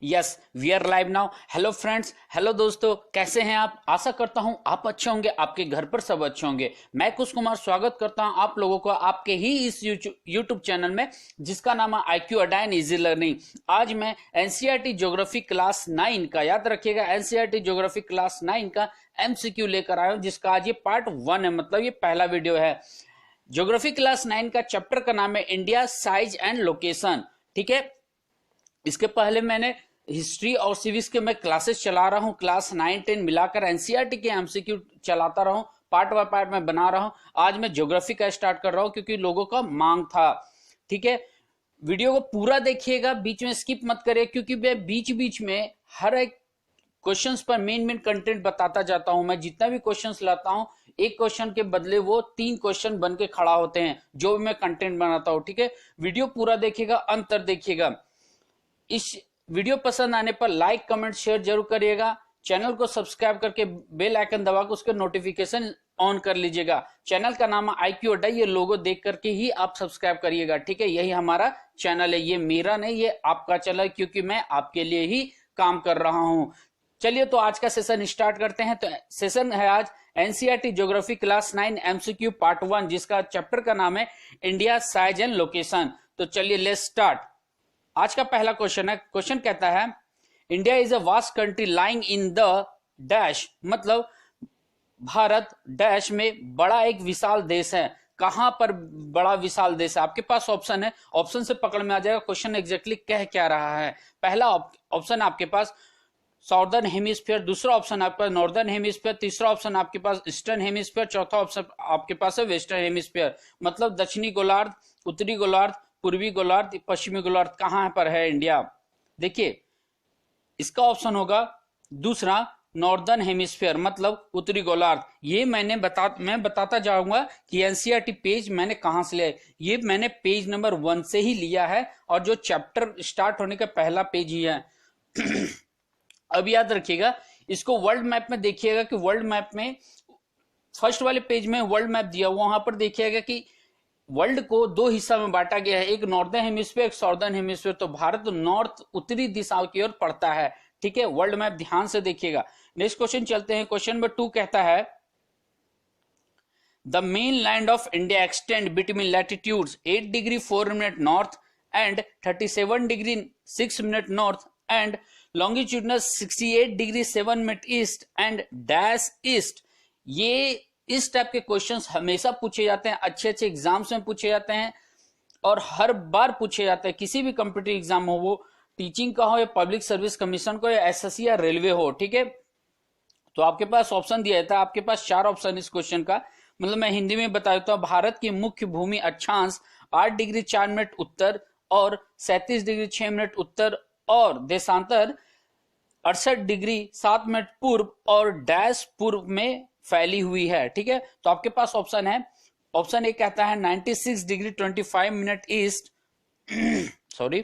Yes we are live now. Hello friends, hello दोस्तों, कैसे हैं आप? आशा करता हूं आप अच्छे होंगे, आपके घर पर सब अच्छे होंगे। मैं कुश कुमार स्वागत करता हूं आप लोगों को आपके ही इस यूट्यूब चैनल में जिसका नाम है IQ अडाइन इजी लर्निंग। आज मैं एनसीईआरटी ज्योग्राफी क्लास 9 का, याद रखिएगा, एनसीईआरटी ज्योग्राफी क्लास 9 का MCQ लेकर आया हूं, जिसका आज ये पार्ट 1 है, मतलब ये पहला वीडियो है। ज्योग्राफी क्लास 9 का चैप्टर का नाम है इंडिया साइज एंड लोकेशन। ठीक है, इसके पहले मैंने हिस्ट्री और सिविक्स के मैं क्लासेस चला रहा हूं, क्लास 9 10 मिलाकर एनसीईआरटी के MCQ चलाता रहा हूं, पार्ट बाय पार्ट में बना रहा हूं। आज मैं ज्योग्राफी का स्टार्ट कर रहा हूं क्योंकि लोगों का मांग था। ठीक है, वीडियो को पूरा देखिएगा, बीच में स्किप मत करिए, क्योंकि मैं बीच बीच में हर एक क्वेश्चंस पर मेन कंटेंट बताता जाता हूं। मैं जितना भी क्वेश्चंस लाता हूं, एक क्वेश्चन के बदले वो 3 क्वेश्चन बन के खड़ा होते हैं, जो भी मैं कंटेंट बनाता हूं। ठीक है, वीडियो पूरा देखिएगा, अंत तक देखिएगा। इस वीडियो पसंद आने पर लाइक कमेंट शेयर जरूर करिएगा। चैनल को सब्सक्राइब करके बेल आइकन दबाकर उसके नोटिफिकेशन ऑन कर लीजिएगा। चैनल का नाम है IQ अड्डा, ये लोगो देख करके ही आप सब्सक्राइब करिएगा। ठीक है, यही हमारा चैनल है, ये मेरा नहीं, ये आपका चैनल, क्योंकि मैं आपके लिए ही काम कर रहा हूं। चलिए तो आज का सेशन स्टार्ट करते हैं। तो सेशन है आज NCERT geography class 9 MCQ part 1, जिसका चैप्टर का नाम है इंडिया साइज एंड लोकेशन। तो चलिए लेट्स स्टार्ट। आज का पहला क्वेश्चन है, क्वेश्चन कहता है India is a vast country lying in the dash, मतलब भारत डैश में बड़ा एक विशाल देश है। कहां पर बड़ा विशाल देश है? आपके पास ऑप्शन है, ऑप्शन से पकड़ में आ जाएगा क्वेश्चन एग्जैक्टली कह क्या रहा है। पहला ऑप्शन आपके पास साउदर्न हेमिस्फीयर, दूसरा ऑप्शन आपका नॉर्दर्न हेमिस्फीयर, तीसरा ऑप्शन आपके पास ईस्टर्न हेमिस्फीयर, चौथा ऑप्शन आपके पास है वेस्टर्न हेमिस्फीयर, मतलब दक्षिणी गोलार्ध, उत्तरी गोलार्ध, पूर्वी गोलार्ध, पश्चिमी गोलार्ध, कहां पर है इंडिया? देखिए, इसका ऑप्शन होगा दूसरा नॉर्दर्न हेमिस्फीयर, मतलब उत्तरी गोलार्ध। ये मैं बताता जाऊंगा कि एनसीईआरटी पेज मैंने कहां से लिया। ये मैंने पेज नंबर 1 से ही लिया है, और जो चैप्टर स्टार्ट होने का पहला पेज ही है। अब याद रखिएगा, इसको वर्ल्ड मैप में देखिएगा कि वर्ल्ड मैप में फर्स्ट वाले पेज में वर्ल्ड मैप दिया हुआ, वहां पर देखिएगा कि वर्ल्ड को 2 हिस्सा में बांटा गया है, एक नॉर्दर्न हेमिस्फीयर, एक साउदर्न हेमिस्फीयर। तो भारत नॉर्थ उत्तरी दिशा की ओर पड़ता है। ठीक है, वर्ल्ड मैप ध्यान से देखिएगा। नेक्स्ट क्वेश्चन चलते हैं। क्वेश्चन नंबर 2 कहता है the mainland of India extend between latitudes 8 degree 4 minute north and 37 degree 6 minute north and longitudinal 68 degree 7 minute east and dash east. ये इस टाइप के क्वेश्चंस हमेशा पूछे जाते हैं, अच्छे अच्छे एग्जाम्स में पूछे जाते हैं, और हर बार पूछे जाते हैं। किसी भी कॉम्पिटिटिव एग्जाम हो, वो टीचिंग का हो या पब्लिक सर्विस कमीशन को या SSC या रेलवे हो। ठीक है, तो आपके पास ऑप्शन दिया था, आपके पास 4 ऑप्शन इस क्वेश्चन का, मतलब मैं हिंदी में बता देता हूं। भारत की मुख्य भूमि अक्षांश 8 डिग्री 4 मिनट उत्तर और 37 डिग्री 6 मिनट उत्तर और देशांतर 68 डिग्री 7 मिनट पूर्व और डैश पूर्व में फैली हुई है। ठीक है, तो आपके पास ऑप्शन है, ऑप्शन ए कहता है 96 डिग्री 25 मिनट ईस्ट सॉरी,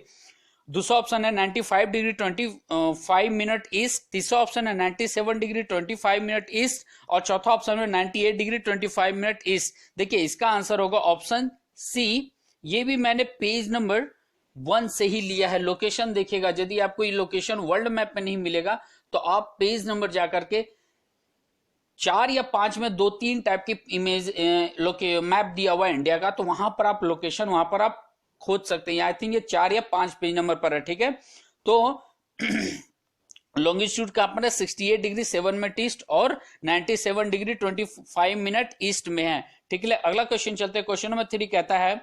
दूसरा ऑप्शन है 95 डिग्री 25 मिनट ईस्ट, तीसरा ऑप्शन है 97 डिग्री 25 मिनट ईस्ट और चौथा ऑप्शन है 98 डिग्री 25 मिनट ईस्ट। देखिए, इसका आंसर होगा ऑप्शन सी। ये भी मैंने पेज नंबर 1 से ही लिया है। लोकेशन देखिएगा, यदि आपको ये लोकेशन वर्ल्ड मैप में नहीं मिलेगा तो आप पेज नंबर जाकर के 4 या 5 में 2-3 टाइप की इमेज मैप दिया हुआ है इंडिया का, तो वहां पर आप लोकेशन वहां पर आप खोज सकते हैं। आई थिंक ये 4 या 5 पेज नंबर पर है। ठीक है, तो लॉन्गिट्यूड का अपने 68 डिग्री 7 मिनट ईस्ट और 97 डिग्री 25 मिनट ईस्ट में है। ठीक है, अगला क्वेश्चन चलते हैं। क्वेश्चन नंबर 3 कहता है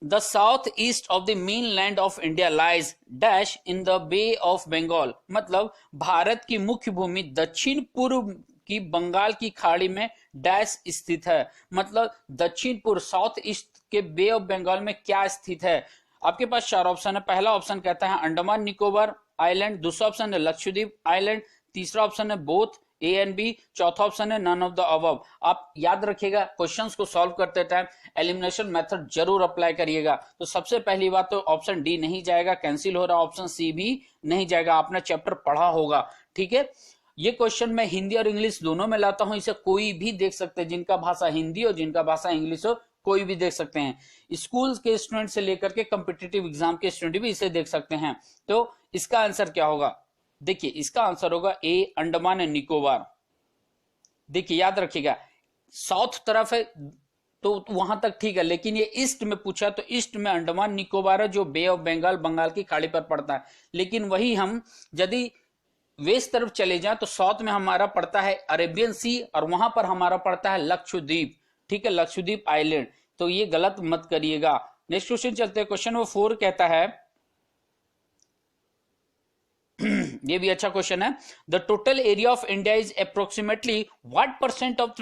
the south east of the mainland of India lies dash in the bay of Bengal, मतलब भारत की मुख्य भूमि दक्षिण पूर्व की बंगाल की खाड़ी में डैश स्थित है, मतलब दक्षिण पूर्व साउथ ईस्ट के बे ऑफ बंगाल में क्या स्थित है? आपके पास 4 ऑप्शन है। पहला ऑप्शन कहता है अंडमान निकोबार आइलैंड, दूसरा ऑप्शन है लक्षद्वीप आइलैंड, तीसरा ऑप्शन है बोथ A and B, चौथा ऑप्शन है नन ऑफ द अबव। आप याद रखिएगा, क्वेश्चंस को सॉल्व करते टाइम एलिमिनेशन मेथड जरूर अप्लाई करिएगा। तो सबसे पहली बात तो ऑप्शन डी नहीं जाएगा, कैंसिल हो रहा, ऑप्शन सी भी नहीं जाएगा, आपने चैप्टर पढ़ा होगा। ठीक है, ये क्वेश्चन मैं हिंदी और इंग्लिश दोनों में लाता हूं, इसे कोई भी देख सकते हैं, जिनका भाषा हिंदी और जिनका भाषा इंग्लिश हो कोई भी देख सकते हैं, स्कूल के स्टूडेंट से लेकर के कॉम्पिटिटिव एग्जाम के स्टूडेंट भी इसे देख सकते हैं। तो इसका आंसर क्या होगा? देखिए इसका आंसर होगा ए, अंडमान एंड निकोबार। देखिए याद रखिएगा, साउथ तरफ है तो वहां तक ठीक है, लेकिन ये ईस्ट में पूछा तो ईस्ट में अंडमान निकोबार है, जो बे ऑफ बंगाल, बंगाल की खाड़ी पर पड़ता है। लेकिन वही हम यदि वेस्ट तरफ चले जाएं तो साउथ में हमारा पड़ता है अरेबियन सी, और वहां पर हमारा पड़ता है लक्षद्वीप। ठीक है, लक्षद्वीप आइलैंड। तो ये गलत मत करिएगा। नेक्स्ट क्वेश्चन चलते हैं, क्वेश्चन नंबर 4 कहता है ये भी अच्छा क्वेश्चन है। The total area of India is approximately what percent of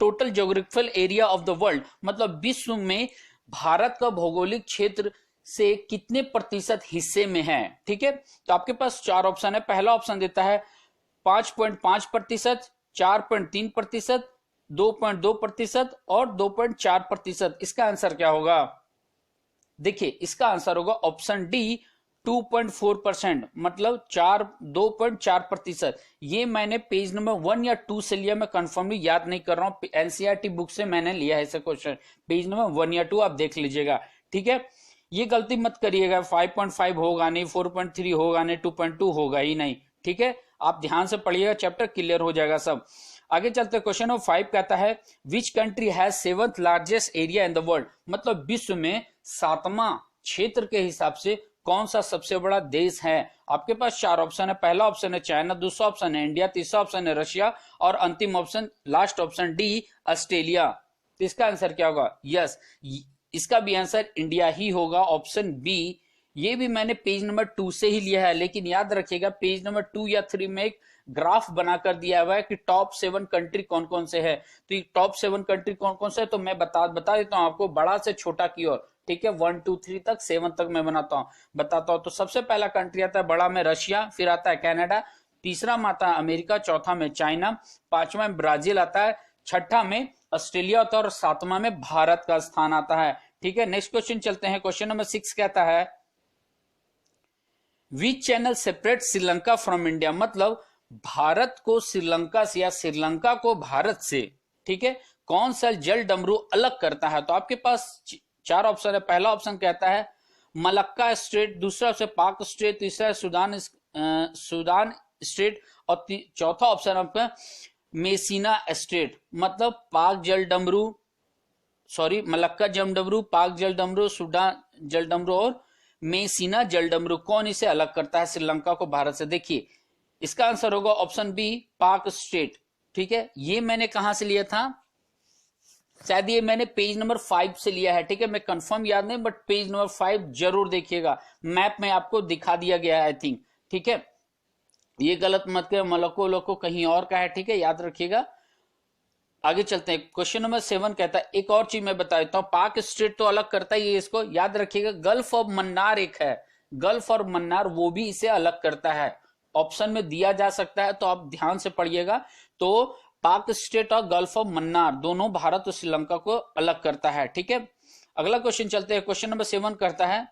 total geographical area of the world, मतलब विश्व में भारत का भौगोलिक क्षेत्र से कितने प्रतिशत हिस्से में है। ठीक है, तो आपके पास 4 ऑप्शन है। पहला ऑप्शन देता है 5.5%, 4.3%, 2.2% और 2.4%। इसका आंसर क्या होगा? देखिए इसका आंसर होगा ऑप्शन डी, 2.4%, मतलब 2.4%। ये मैंने पेज नंबर 1 या 2 से लिया, मैं कंफर्मली याद नहीं कर रहा हूं, एनसीईआरटी बुक से मैंने लिया है ऐसा क्वेश्चन। पेज नंबर 1 या 2 आप देख लीजिएगा। ठीक है, ये गलती मत करिएगा, 5.5 होगा नहीं, 4.3 होगा नहीं, 2.2 होगा ही नहीं। ठीक है, आप ध्यान से पढ़िएगा, चैप्टर क्लियर हो जाएगा सब। आगे चलते, क्वेश्चन नंबर 5 कहता है which country has 7th largest area in the world, मतलब विश्व में 7वां क्षेत्र के हिसाब से कौन सा सबसे बड़ा देश है। आपके पास 4 ऑप्शन है। पहला ऑप्शन है चाइना, दूसरा ऑप्शन है इंडिया, तीसरा ऑप्शन है रशिया और अंतिम option last option D, Australia. तो इसका आंसर क्या होगा? यस, इसका भी आंसर इंडिया ही होगा, ऑप्शन बी। ये भी मैंने पेज नंबर 2 से ही लिया है, लेकिन याद रखिएगा पेज नंबर 2 या 3 में एक ग्राफ बनाकर दिया हुआ है कि टॉप 7 कंट्री कौन कौन से है। तो ये टॉप 7 कंट्री कौन कौन से है तो मैं बता देता हूं आपको, बड़ा से छोटा की ओर। ठीक है, 1 2 3 तक 7 तक मैं बताता हूं। तो सबसे पहला कंट्री आता है बड़ा में रशिया, फिर आता है कनाडा, तीसरा में आता है अमेरिका, चौथा में चाइना, पांचवा में ब्राजील आता है, छठा में ऑस्ट्रेलिया आता है और 7वां में भारत का स्थान आता है। ठीक है, नेक्स्ट क्वेश्चन चलते हैं। क्वेश्चन नंबर 6 कहता है which channel separate Sri Lanka from India, मतलब भारत को श्रीलंका से या श्रीलंका को भारत से, ठीक है, कौन सा जल डमरू अलग करता है। तो आपके पास 4 ऑप्शन है। पहला ऑप्शन कहता है मलक्का स्ट्रेट, दूसरा से पाक स्ट्रेट, तीसरा सुदान स्ट्रेट और चौथा ऑप्शन आपका मेसिना स्ट्रेट, मतलब पाक जल डमरू, मलक्का जल डमरू, पाक जल डमरू, सुडान जल डमरू और मेसिना जल डमरू, कौन इसे अलग करता है श्रीलंका को भारत से। देखिए इसका आंसर होगा ऑप्शन बी, पाक स्ट्रेट। ठीक है, ये मैंने कहां से लिया था, शायद ये मैंने पेज नंबर 5 से लिया है। ठीक है, मैं कंफर्म याद नहीं, बट पेज नंबर 5 जरूर देखिएगा, मैप में आपको दिखा दिया गया है आई थिंक। ठीक है, ये गलत मत कर, मलको कहीं और का है। ठीक है, याद रखिएगा। आगे चलते हैं, क्वेश्चन नंबर 7 कहता है एक और चीज मैं बता देता हूं, पाक स्ट्रेट तो अलग करता ही है इसको, याद रखिएगा। गल्फ ऑफ मन्नार एक है, गल्फ और मन्नार, वो भी इसे अलग करता है, ऑप्शन में दिया जा सकता है, तो आप ध्यान से पढ़िएगा। तो पाक स्टेट और गल्फ ऑफ मन्नार दोनों भारत और श्रीलंका को अलग करता है। ठीक है, अगला क्वेश्चन चलते हैं। क्वेश्चन नंबर 7 करता है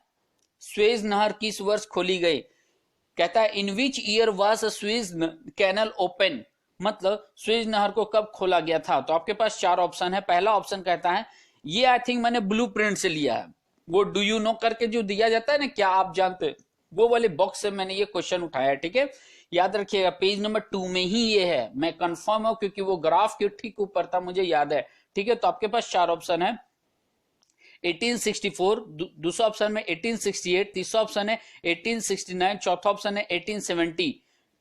स्वेज नहर किस वर्ष खोली गई, कहता है in which year was Suez canal open, मतलब स्वेज नहर को कब खोला गया था। तो आपके पास 4 ऑप्शन है। पहला ऑप्शन कहता है, ये आई थिंक मैंने ब्लूप्रिंट से लिया है, वो डू यू नो करके जो दिया जाता है ना, क्या आप जानते, वो वाले बॉक्स से मैंने ये क्वेश्चन उठाया। ठीक है, याद रखिएगा पेज नंबर 2 में ही ये है, मैं कंफर्म हूं क्योंकि वो ग्राफ के ठीक ऊपर था, मुझे याद है। ठीक है, तो आपके पास 4 ऑप्शन है, 1864, दूसरा ऑप्शन में 1868, तीसरा ऑप्शन है 1869, चौथा ऑप्शन है 1870।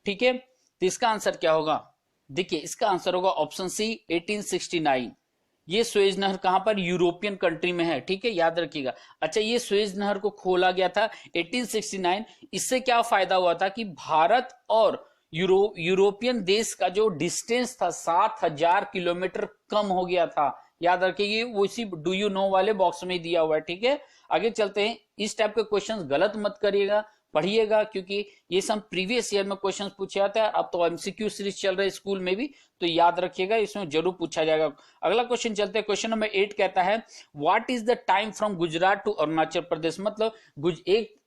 ठीक है, तो इसका आंसर क्या होगा? देखिए इसका आंसर होगा ऑप्शन सी, 1869। ये स्वेज नहर कहां पर, यूरोपियन कंट्री में है। ठीक है, याद रखिएगा। अच्छा, ये स्वेज नहर को खोला गया था 1869। इससे क्या फायदा हुआ था कि भारत और यूरोपियन देश का जो डिस्टेंस था 7000 किलोमीटर कम हो गया था। याद रखिए, वो इसी डू यू नो वाले बॉक्स में दिया हुआ है। ठीक है, आगे चलते हैं। इस टाइप के क्वेश्चंस गलत मत करिएगा, पढ़िएगा, क्योंकि ये सब प्रीवियस ईयर में क्वेश्चंस पूछे जाते हैं। अब तो एमसीक्यू सीरीज चल रहा है स्कूल में भी, तो याद रखिएगा, इसमें जरूर पूछा जाएगा। अगला क्वेश्चन चलते हैं। क्वेश्चन नंबर 8 कहता है what is the time from Gujarat to Arunachal Pradesh, मतलब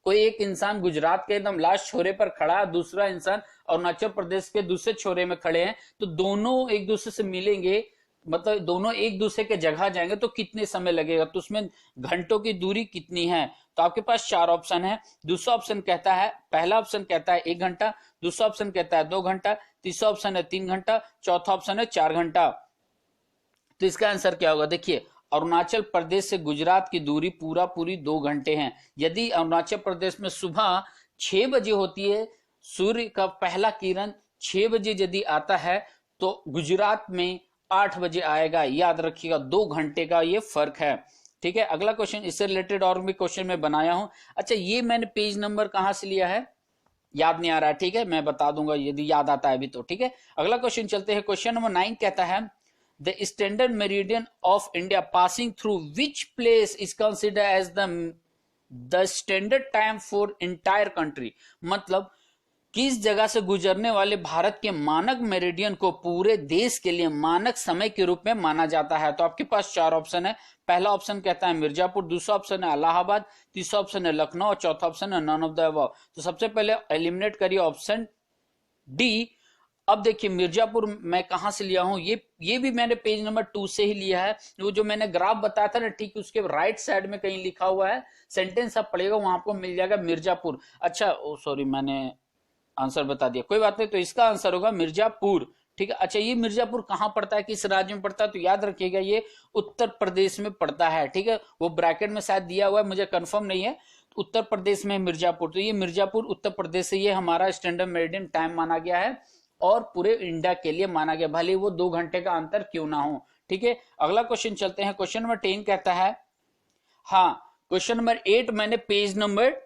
कोई एक इंसान गुजरात के एकदम लास्ट छोरे पर खड़ा है, दूसरा इंसान अरुणाचल प्रदेश के दूसरे छोरे में खड़े हैं, तो दोनों एक दूसरे से मिलेंगे मतलब दोनों एक दूसरे के जगह जाएंगे तो कितने समय लगेगा, तो उसमें घंटों की दूरी कितनी है। तो आपके पास 4 ऑप्शन है। दूसरा ऑप्शन कहता है, पहला ऑप्शन कहता है 1 घंटा, दूसरा ऑप्शन कहता है 2 घंटा, तीसरा ऑप्शन है 3 घंटा, चौथा ऑप्शन है 4 घंटा। तो इसका आंसर क्या होगा, देखिए अरुणाचल प्रदेश से गुजरात की दूरी पूरी 2 घंटे है। यदि अरुणाचल प्रदेश में सुबह 6 बजे होती है, सूर्य का पहला किरण 6 बजे यदि आता है, तो गुजरात में 8 बजे आएगा। याद रखिएगा 2 घंटे का ये फर्क है। ठीक है, अगला क्वेश्चन, इससे रिलेटेड और भी क्वेश्चन मैं बनाया हूं। अच्छा, ये मैंने पेज नंबर कहां से लिया है याद नहीं आ रहा है, ठीक है, मैं बता दूंगा यदि याद आता है अभी तो। ठीक है, अगला क्वेश्चन चलते हैं। क्वेश्चन नंबर 9 कहता है the standard meridian of India passing through which place is consider as the standard time for entire country. मतलब किस जगह से गुजरने वाले भारत के मानक मेरिडियन को पूरे देश के लिए मानक समय के रूप में माना जाता है। तो आपके पास 4 ऑप्शन है। पहला ऑप्शन कहता है मिर्जापुर, दूसरा ऑप्शन है इलाहाबाद, तीसरा ऑप्शन है लखनऊ और चौथा ऑप्शन है नन ऑफ द अबव। तो सबसे पहले एलिमिनेट करिए ऑप्शन डी। अब देखिए मिर्जापुर मैं कहां से लिया हूं, ये भी मैंने पेज नंबर 2 से ही लिया है। वो जो मैंने ग्राफ बताया था ना, ठीक उसके राइट साइड में कहीं लिखा हुआ है सेंटेंस, आप पढ़ेगा वहां आपको मिल जाएगा मिर्जापुर। अच्छा सॉरी, मैंने आंसर बता दिया, कोई बात नहीं। तो इसका आंसर होगा मिर्जापुर। ठीक है, अच्छा ये मिर्जापुर कहां पड़ता है, किस राज्य में पड़ता है, तो याद रखिएगा ये उत्तर प्रदेश में पड़ता है। ठीक है, वो ब्रैकेट में शायद दिया हुआ है, मुझे कंफर्म नहीं है। उत्तर प्रदेश में मिर्जापुर, तो ये मिर्जापुर उत्तर प्रदेश से ये हमारा स्टैंडर्ड मेरिडियन टाइम माना गया है और पूरे इंडिया के लिए माना गया, भले वो 2 घंटे का अंतर क्यों ना हो। ठीक है, अगला क्वेश्चन चलते हैं। क्वेश्चन नंबर 10 कहता है, हाँ क्वेश्चन नंबर 8 मैंने पेज नंबर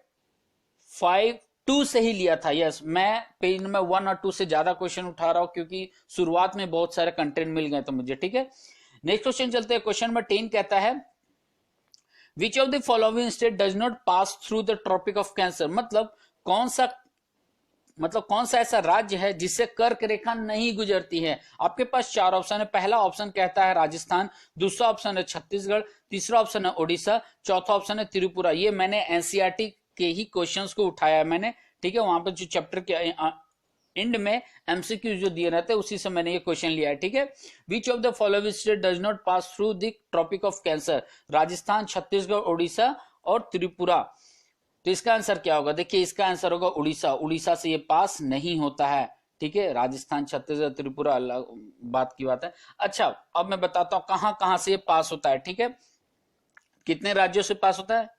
2 से ही लिया था। यस, मैं पेज नंबर 1 और 2 से ज्यादा क्वेश्चन उठा रहा हूं क्योंकि शुरुआत में बहुत सारे कंटेंट मिल गए तो मुझे। ठीक है, नेक्स्ट क्वेश्चन चलते हैं। क्वेश्चन नंबर 10 कहता है which of the following state does not pass through the tropic of cancer. मतलब कौन सा ऐसा राज्य है जिससे कर्क रेखा नहीं गुजरती है। आपके पास 4 ऑप्शन है। पहला ऑप्शन कहता है राजस्थान, दूसरा ऑप्शन है छत्तीसगढ़, तीसरा ऑप्शन है ओडिशा, चौथा ऑप्शन है त्रिपुरा। ये मैंने एनसीईआरटी के ही क्वेश्चंस को उठाया है मैंने। ठीक है, वहां पर जो चैप्टर के एंड में एमसीक्यू जो दिए रहते हैं उसी से मैंने ये क्वेश्चन लिया है। ठीक है, which of the following state does not pass through the tropic of cancer. Rajasthan, Chhattisgarh, Odisha और त्रिपुरा। तो इसका आंसर क्या होगा, देखिए इसका आंसर होगा उड़ीसा। उड़ीसा से ये पास नहीं होता है। ठीक है, राजस्थान, छत्तीसगढ़, त्रिपुरा अलग बात की बात है। अच्छा, अब मैं बताता हूं कहां कहां से ये पास होता है। ठीक है, कितने राज्यों से पास होता है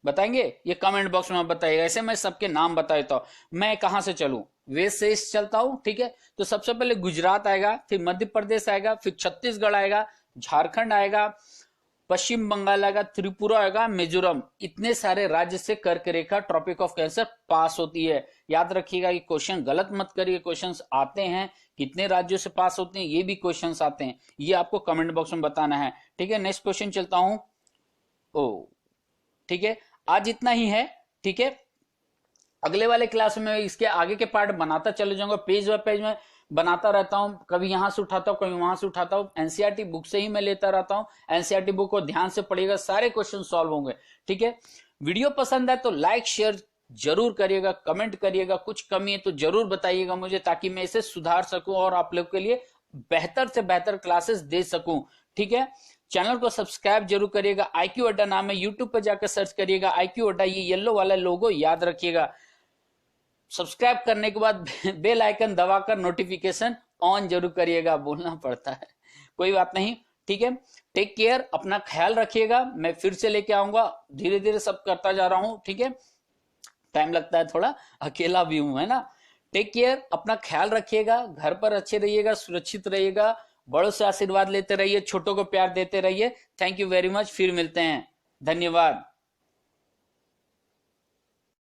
बताएंगे, ये कमेंट बॉक्स में बताइएगा। ऐसे मैं सबके नाम बता देता हूं। मैं कहां से चलूं, वेस्ट से ईस्ट चलता हूं। ठीक है, तो सबसे पहले गुजरात आएगा, फिर मध्य प्रदेश आएगा, फिर छत्तीसगढ़ आएगा, झारखंड आएगा, पश्चिम बंगाल आएगा, त्रिपुरा आएगा, मिजोरम। इतने सारे राज्य से कर्क रेखा ट्रॉपिक ऑफ कैंसर पास होती है। याद रखिएगा ये क्वेश्चन गलत मत करिए, क्वेश्चंस आते हैं कितने राज्यों से पास होते हैं, ये भी क्वेश्चंस आते हैं, ये आपको कमेंट बॉक्स में बताना है। ठीक है, नेक्स्ट क्वेश्चन चलता हूं। ठीक है, आज इतना ही है। ठीक है, अगले वाले क्लास में इसके आगे के पार्ट बनाता चले जाऊंगा, पेज बाय पेज में बनाता रहता हूं। कभी यहां से उठाता हूं, कभी वहां से उठाता हूं। एनसीईआरटी बुक से ही मैं लेता रहता हूं। एनसीईआरटी बुक को ध्यान से पढ़िएगा, सारे क्वेश्चन सॉल्व होंगे। ठीक है, वीडियो पसंद है तो लाइक शेयर जरूर करिएगा, कमेंट करिएगा, कुछ कमी है तो जरूर बताइएगा मुझे, ताकि मैं इसे सुधार सकूं और आप लोग के लिए बेहतर से बेहतर क्लासेस दे सकूं। ठीक है, चैनल को सब्सक्राइब जरूर करिएगा। IQ अड्डा नाम है, यूट्यूब पर जाकर सर्च करिएगा IQ अड्डा, ये येलो वाला लोगो याद रखिएगा। सब्सक्राइब करने के बाद बेल आइकन दबाकर नोटिफिकेशन ऑन जरूर करिएगा, बोलना पड़ता है, कोई बात नहीं। ठीक है, टेक केयर, अपना ख्याल रखिएगा। मैं फिर से लेके आऊंगा, धीरे धीरे सब करता जा रहा हूं। ठीक है, टाइम लगता है थोड़ा, अकेला भी हूं, है ना। टेक केयर, अपना ख्याल रखिएगा, घर पर अच्छे रहिएगा, सुरक्षित रहिएगा, बड़ों से आशीर्वाद लेते रहिए, छोटों को प्यार देते रहिए। थैंक यू वेरी मच, फिर मिलते हैं, धन्यवाद।